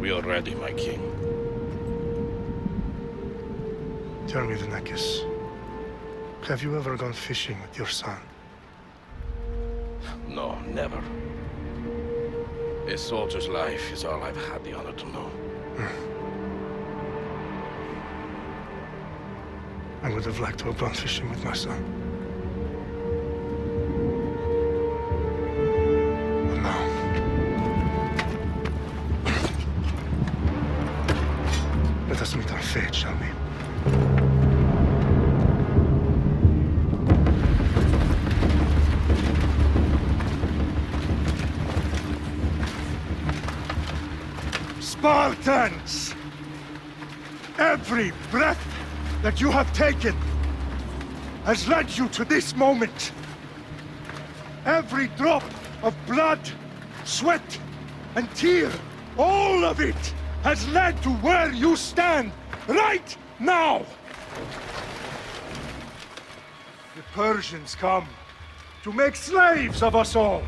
We are ready, my king. Tell me, Vinakis, have you ever gone fishing with your son? No, never. A soldier's life is all I've had the honor to know. I would have liked to have gone fishing with my son. But now... let us meet our fate, shall we? Spartans! Every breath that you have taken has led you to this moment. Every drop of blood, sweat, and tear, all of it has led to where you stand right now. The Persians come to make slaves of us all.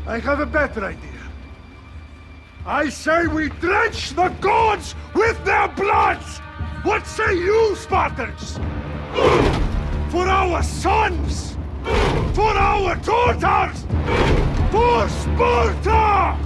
I have a better idea. I say we drench the gods with their bloods! What say you, Spartans? For our sons! For our daughters! For Sparta!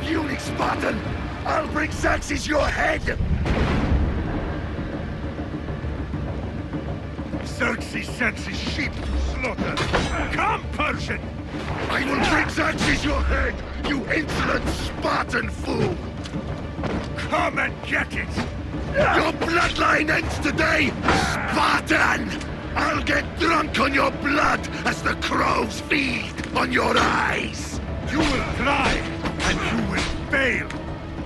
Puny Spartan! I'll bring Xerxes your head! Xerxes sends his sheep to slaughter. Come, Persian! I will bring Xerxes your head, you insolent Spartan fool! Come and get it! Your bloodline ends today, Spartan! I'll get drunk on your blood as the crows feed on your eyes! You will try, and you will fail!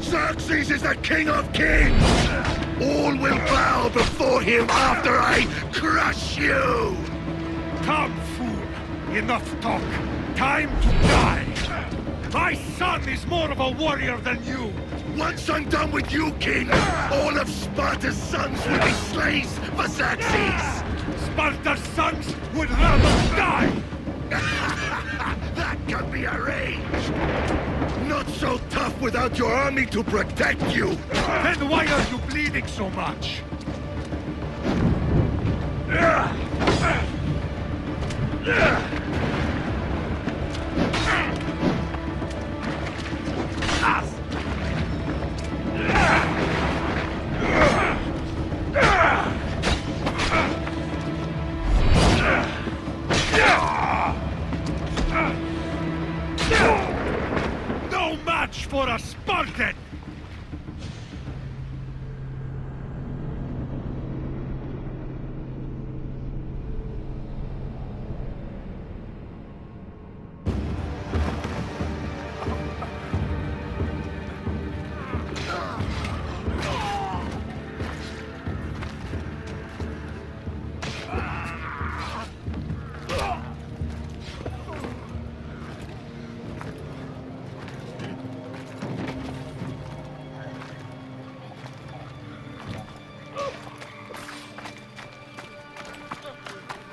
Xerxes is the king of kings! All will bow before him after I crush you! Come, fool! Enough talk! Time to die! My son is more of a warrior than you! Once I'm done with you, king, all of Sparta's sons will be slaves for Xerxes! Sparta's sons would rather die! That can be arranged! Not so tough without your army to protect you! Then why are you bleeding so much? No match for a Spartan!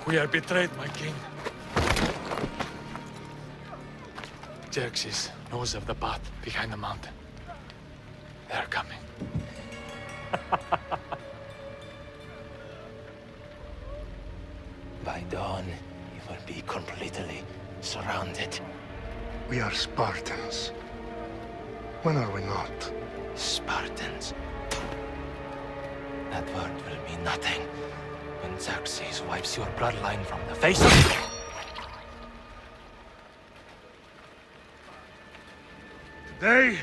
We are betrayed, my king. Xerxes knows of the path behind the mountain. They are coming. By dawn, you will be completely surrounded. We are Spartans. When are we not? Spartans. That word will mean nothing when Xerxes wipes your bloodline from the face of... Today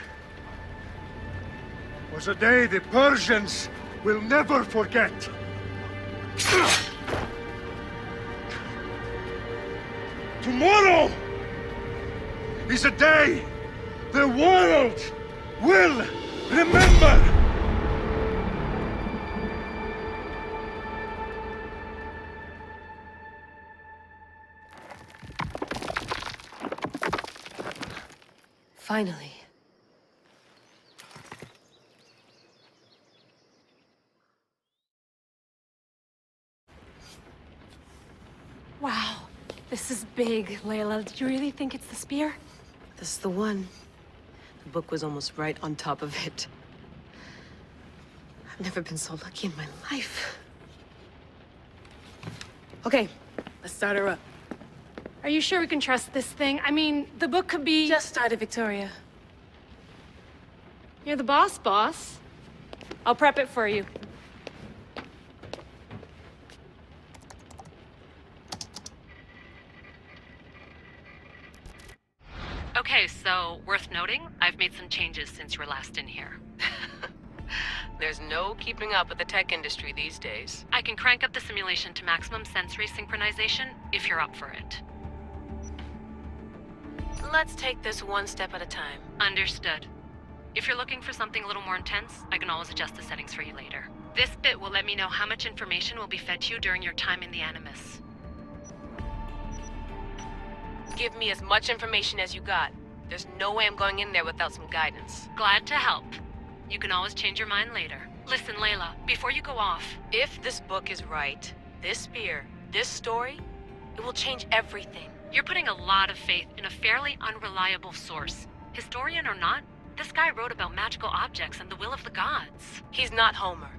was a day the Persians will never forget. Tomorrow is a day the world will remember. Finally. Wow, this is big, Layla. Did you really think it's the spear? This is the one. The book was almost right on top of it. I've never been so lucky in my life. Okay, let's start her up. Are you sure we can trust this thing? I mean, the book could be... Just started, Victoria. You're the boss. I'll prep it for you. Okay, so worth noting, I've made some changes since you were last in here. There's no keeping up with the tech industry these days. I can crank up the simulation to maximum sensory synchronization if you're up for it. Let's take this one step at a time. Understood. If you're looking for something a little more intense, I can always adjust the settings for you later. This bit will let me know how much information will be fed to you during your time in the Animus. Give me as much information as you got. There's no way I'm going in there without some guidance. Glad to help. You can always change your mind later. Listen, Layla, before you go off... If this book is right, this spear, this story, it will change everything. You're putting a lot of faith in a fairly unreliable source. Historian or not, This guy wrote about magical objects and the will of the gods. He's not Homer.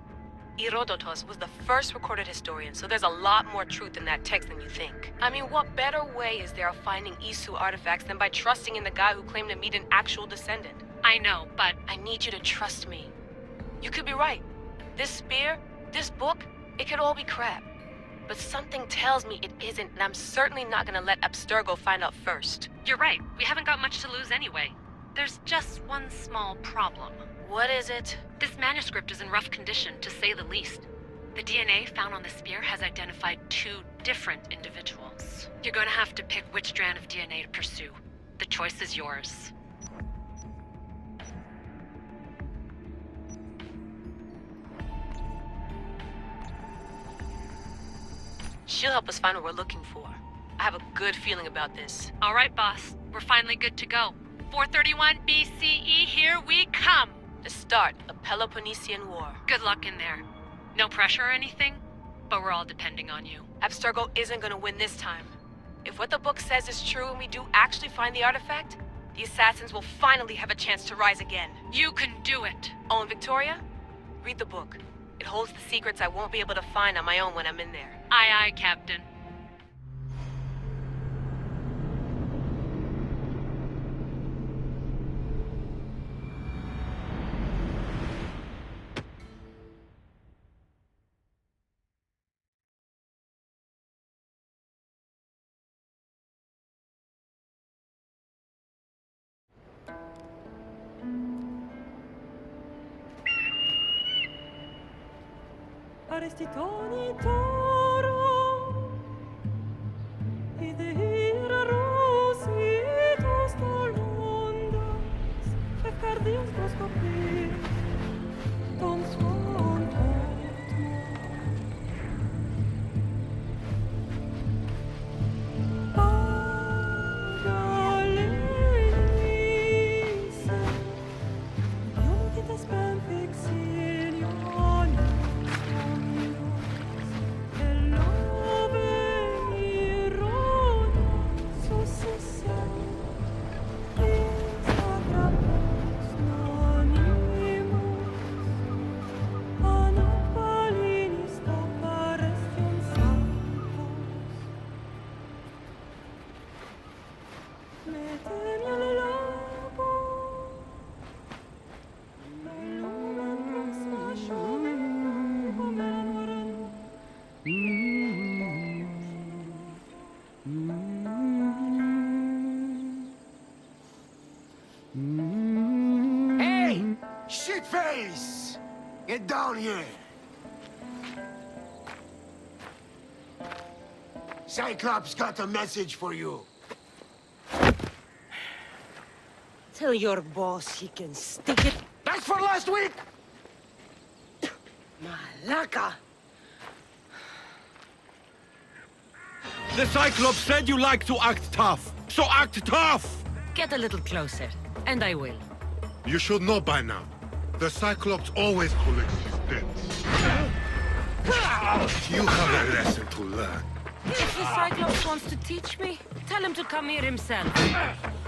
Herodotus was the first recorded historian, so there's a lot more truth in that text than you think. I mean, what better way is there of finding Isu artifacts than by trusting in the guy who claimed to meet an actual descendant? I know, but I need you to trust me. You could be right. This spear, this book, it could all be crap. But something tells me it isn't, and I'm certainly not gonna let Abstergo find out first. you're right. We haven't got much to lose anyway. There's just one small problem. What is it? This manuscript is in rough condition, to say the least. The DNA found on the spear has identified 2 different individuals. You're gonna have to pick which strand of DNA to pursue. The choice is yours. She'll help us find what we're looking for. I have a good feeling about this. All right, boss. We're finally good to go. 431 BCE, here we come! The start of Peloponnesian War. Good luck in there. No pressure or anything, but we're all depending on you. Abstergo isn't gonna win this time. If what the book says is true and we do actually find the artifact, the assassins will finally have a chance to rise again. You can do it! Oh, and Victoria? Read the book. It holds the secrets I won't be able to find on my own when I'm in there. Aye, aye, Captain. Arestitoni toro, idehira rositos tolondas, efcardios proskopir, ton svon Agalese, iuditas benfixinion. Hey! Shitface! Get down here! Cyclops got a message for you. Tell your boss he can stick it. That's for last week! Malaka! The Cyclops said you like to act tough, so act tough! Get a little closer, and I will. You should know by now. The Cyclops always collects his debts. You have a lesson to learn. If the Cyclops wants to teach me, tell him to come here himself.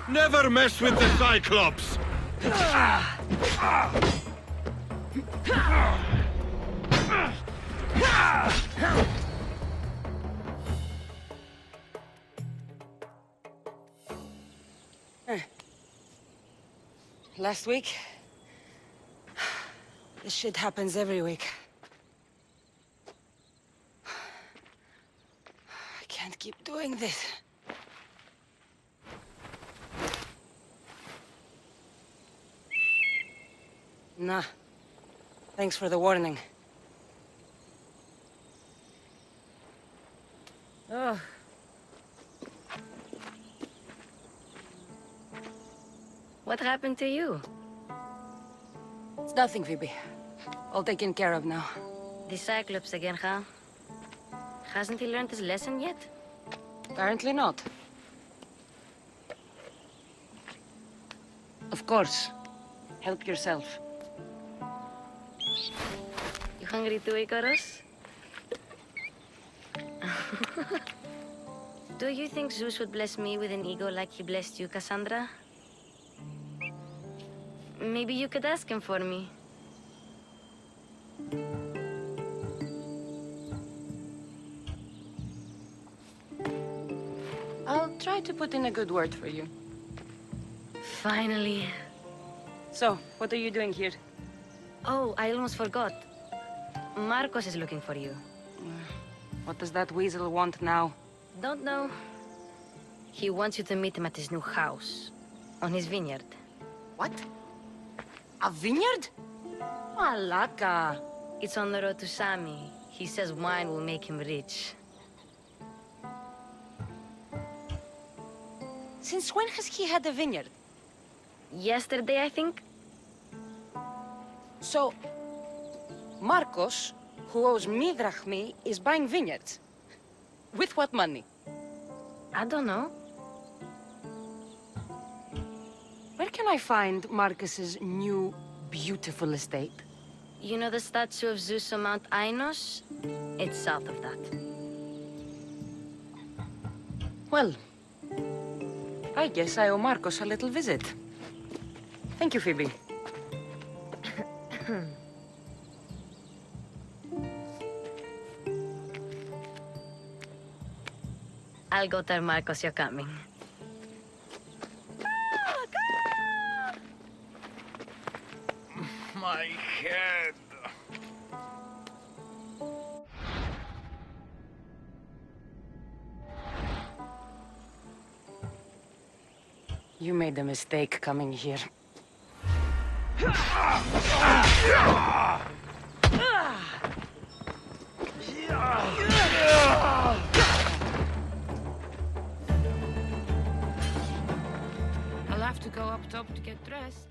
Never mess with the Cyclops! Last week? This shit happens every week. I can't keep doing this. Nah. Thanks for the warning. Oh. What happened to you? It's nothing, Phoebe. All taken care of now. The Cyclops again, huh? Hasn't he learned his lesson yet? Apparently not. Of course. Help yourself. You hungry too, Kurush? Do you think Zeus would bless me with an ego like he blessed you, Cassandra? Maybe you could ask him for me. I'll try to put in a good word for you. Finally. So, what are you doing here? Oh, I almost forgot. Marcos is looking for you. What does that weasel want now? Don't know. He wants you to meet him at his new house. On his vineyard. What? A vineyard? Malaka. It's on the road to Sami. He says wine will make him rich. Since when has he had a vineyard? Yesterday, I think? So, Marcos, who owes me drachmi, is buying vineyards. With what money? I don't know. Where can I find Marcus's new, beautiful estate? You know the statue of Zeus on Mount Ainos? It's south of that. Well, I guess I owe Marcos a little visit. Thank you, Phoebe. I'll go tell Marcos you're coming. My head. You made a mistake coming here. I'll have to go up top to get dressed.